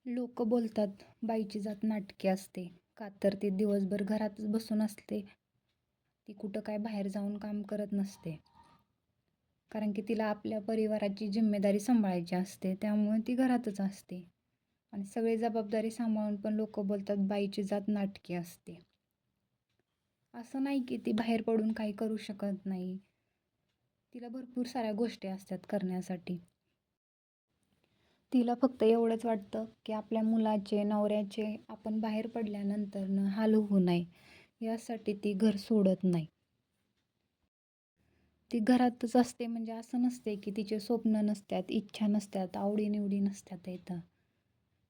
लोक बोलतात बाईची जात नाटकी असते. का तर ती दिवसभर घरातच बसून असते. ती कुठं काय बाहेर जाऊन काम करत नसते. कारण की तिला आपल्या परिवाराची जिम्मेदारी सांभाळायची असते, त्यामुळे ती घरातच असते. आणि सगळी जबाबदारी सांभाळून पण लोक बोलतात बाईची जात नाटकी असते. असं नाही की ती बाहेर पडून काही करू शकत नाही. तिला भरपूर साऱ्या गोष्टी असतात करण्यासाठी. तिला फक्त एवढंच वाटतं की आपल्या मुलाचे, नवऱ्याचे आपण बाहेर पडल्यानंतर हाल होऊ नये, यासाठी ती घर सोडत नाही. ती घरातच असते म्हणजे असं नसते की तिचे स्वप्न नसतात, इच्छा नसतात, आवडीनिवडी नसतात इथं.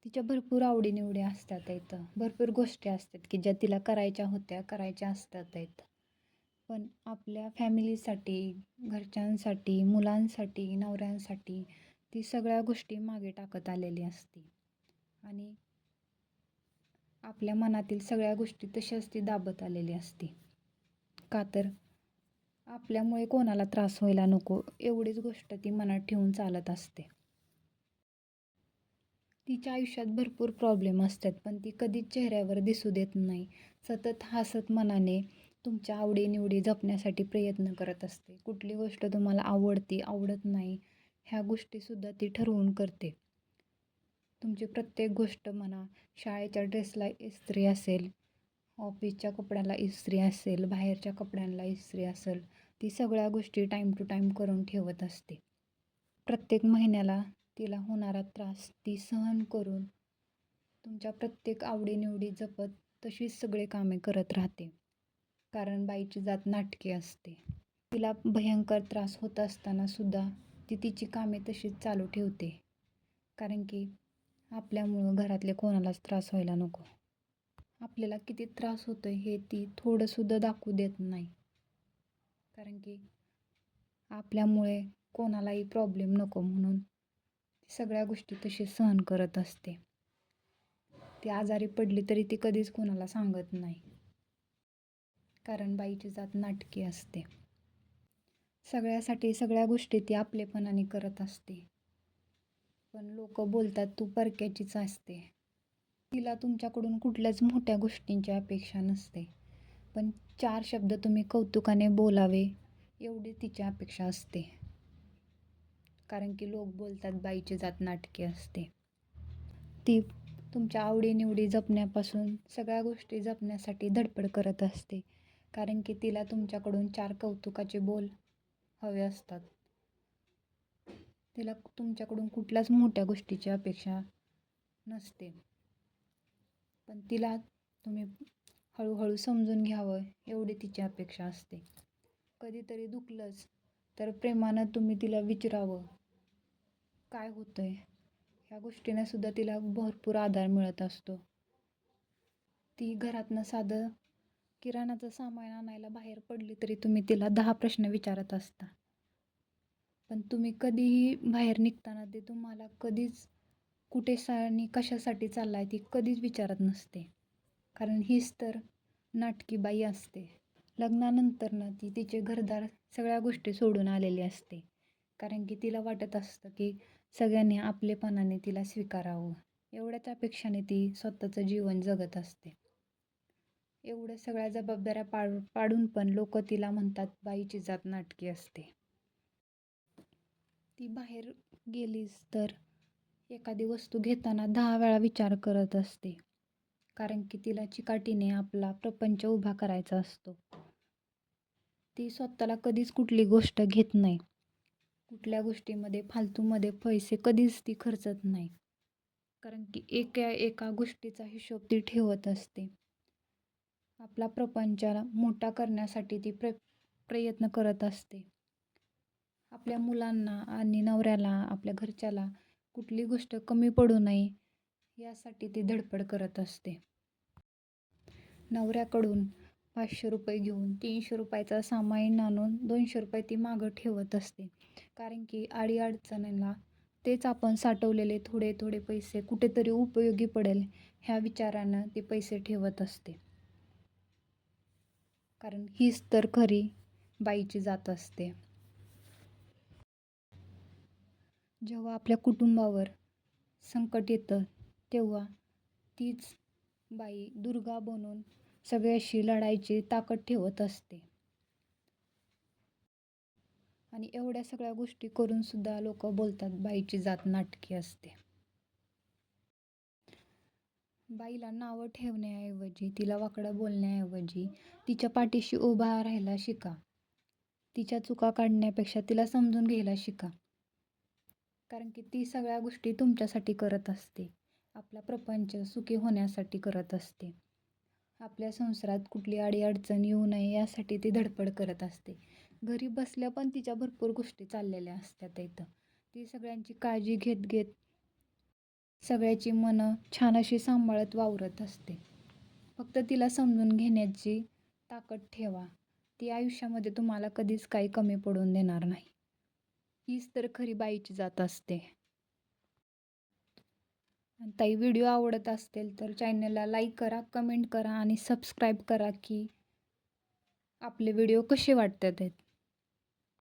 तिच्या भरपूर आवडीनिवडी असतात इथं. भरपूर गोष्टी असतात की ज्या तिला करायच्या होत्या, करायच्या असतात इथं. पण आपल्या फॅमिलीसाठी, घरच्यांसाठी, मुलांसाठी, नवऱ्यांसाठी ती सगळ्या गोष्टी मागे टाकत आलेली असते. आणि आपल्या मनातील सगळ्या गोष्टी तशाच ती दाबत आलेली असते. का तर आपल्यामुळे कोणाला त्रास व्हायला नको, एवढीच गोष्ट ती मनात ठेवून चालत असते. तिच्या आयुष्यात भरपूर प्रॉब्लेम असतात, पण ती कधीच चेहऱ्यावर दिसू देत नाही. सतत हसत मनाने तुमच्या आवडीनिवडी जपण्यासाठी प्रयत्न करत असते. कुठली गोष्ट तुम्हाला आवडते, आवडत नाही, ह्या गोष्टीसुद्धा ती ठरवून करते. तुमची प्रत्येक गोष्ट म्हणा, शाळेच्या ड्रेसला इस्त्री असेल, ऑफिसच्या कपड्याला इस्त्री असेल, बाहेरच्या कपड्यांना इस्त्री असेल, ती सगळ्या गोष्टी टाईम टू टाईम करून ठेवत असते. प्रत्येक महिन्याला तिला होणारा त्रास ती सहन करून तुमच्या प्रत्येक आवडीनिवडी जपत तशीच सगळे कामे करत राहते. कारण बाईची जात नाटकी असते. तिला भयंकर त्रास होत असताना सुद्धा ती तिची कामे तशीच चालू ठेवते. कारण की आपल्यामुळं घरातले कोणालाच त्रास व्हायला नको. आपल्याला किती त्रास होतोय हे ती थोडंसुद्धा दाखवू देत नाही. कारण की आपल्यामुळे कोणालाही प्रॉब्लेम नको म्हणून ती सगळ्या गोष्टी तशी सहन करत असते. ती आजारी पडली तरी ती कधीच कोणाला सांगत नाही. कारण बाईची जात नाटकी असते. सगळ्यासाठी सगळ्या गोष्टी ती आपलेपणाने करत असते. पण लोक बोलतात तू परक्याचीच असते. तिला तुमच्याकडून कुठल्याच मोठ्या गोष्टींची अपेक्षा नसते. पण 4 शब्द तुम्ही कौतुकाने बोलावे एवढी तिची अपेक्षा असते. कारण की लोक बोलतात बाईची जात नाटकी असते. ती तुमच्या आवडीनिवडी जपण्यापासून सगळ्या गोष्टी जपण्यासाठी धडपड करत असते. कारण की तिला तुमच्याकडून 4 कौतुकाचे बोल हवे असतात. तिला तुमच्याकडून कुठल्याच मोठ्या गोष्टीची अपेक्षा नसते. पण तिला तुम्ही हळूहळू समजून घ्यावं एवढी तिची अपेक्षा असते. कधीतरी दुखलंच तर प्रेमानं तुम्ही तिला विचारावं काय होतंय. ह्या गोष्टीने सुद्धा तिला भरपूर आधार मिळत असतो. ती घरातनं साधं किराणाचं सामान आणायला बाहेर पडली तरी तुम्ही तिला 10 प्रश्न विचारत असता. पण तुम्ही कधीही बाहेर निघताना ते तुम्हाला कधीच कुठे आणि कशासाठी चाललाय ती कधीच विचारत नसते. कारण हीच तर नाटकी बाई असते. लग्नानंतर ती तिचे घरदार सगळ्या गोष्टी सोडून आलेली असते. कारण की तिला वाटत असतं की सगळ्यांनी आपलेपणाने तिला स्वीकारावं. एवढ्याच अपेक्षाने ती स्वतःचं जीवन जगत असते. एवढ्या सगळ्या जबाबदाऱ्या पाडून पण लोक तिला म्हणतात बाईची जात नाटकी असते. ती बाहेर गेलीच तर एखादी वस्तू घेताना 10 वेळा विचार करत असते. कारण की तिला चिकाटीने आपला प्रपंच उभा करायचा असतो. ती स्वतःला कधीच कुठली गोष्ट घेत नाही. कुठल्या गोष्टीमध्ये फालतूमध्ये पैसे कधीच ती खर्चत नाही. कारण की एका गोष्टीचा हिशोब ती ठेवत असते. आपला प्रपंचाला मोठा करण्यासाठी ती प्रयत्न करत असते. आपल्या मुलांना आणि नवऱ्याला, आपल्या घरच्याला कुठली गोष्ट कमी पडू नये यासाठी ती धडपड करत असते. नवऱ्याकडून 500 रुपये घेऊन 300 रुपयाचा सामान आणून 200 रुपये ती मागं ठेवत असते. कारण की अडीअडचणीला तेच आपण साठवलेले थोडे थोडे पैसे कुठेतरी उपयोगी पडेल ह्या विचारानं ती पैसे ठेवत असते. कारण हीच तर खरी बाईची जात असते. जेव्हा आपल्या कुटुंबावर संकट येतं तेव्हा तीच बाई दुर्गा बनून सगळ्याशी लढायची ताकद ठेवत असते. आणि एवढ्या सगळ्या गोष्टी करून सुद्धा लोक बोलतात बाईची जात नाटकी असते. बाईला नावं ठेवण्याऐवजी, तिला वाकडं बोलण्याऐवजी तिच्या पाठीशी उभा राहायला शिका. तिच्या चुका काढण्यापेक्षा तिला समजून घ्यायला शिका. कारण की ती सगळ्या गोष्टी तुमच्यासाठी करत असते. आपला प्रपंच सुखी होण्यासाठी करत असते. आपल्या संसारात कुठली अडीअडचण येऊ नये यासाठी ती धडपड करत असते. घरी बसल्या पण तिच्या भरपूर गोष्टी चाललेल्या असतात इथं. ती सगळ्यांची काळजी घेत घेत सगळ्याची मनं छान अशी सांभाळत वावरत असते. फक्त तिला समजून घेण्याची ताकद ठेवा. ती आयुष्यामध्ये तुम्हाला कधीच काही कमी पडून देणार नाही. हीच तर खरी बाईची जात असते. आणि ताई व्हिडिओ आवडत असतील तर चॅनलला लाईक करा, कमेंट करा आणि सबस्क्राईब करा की आपले व्हिडिओ कसे वाटतात आहेत.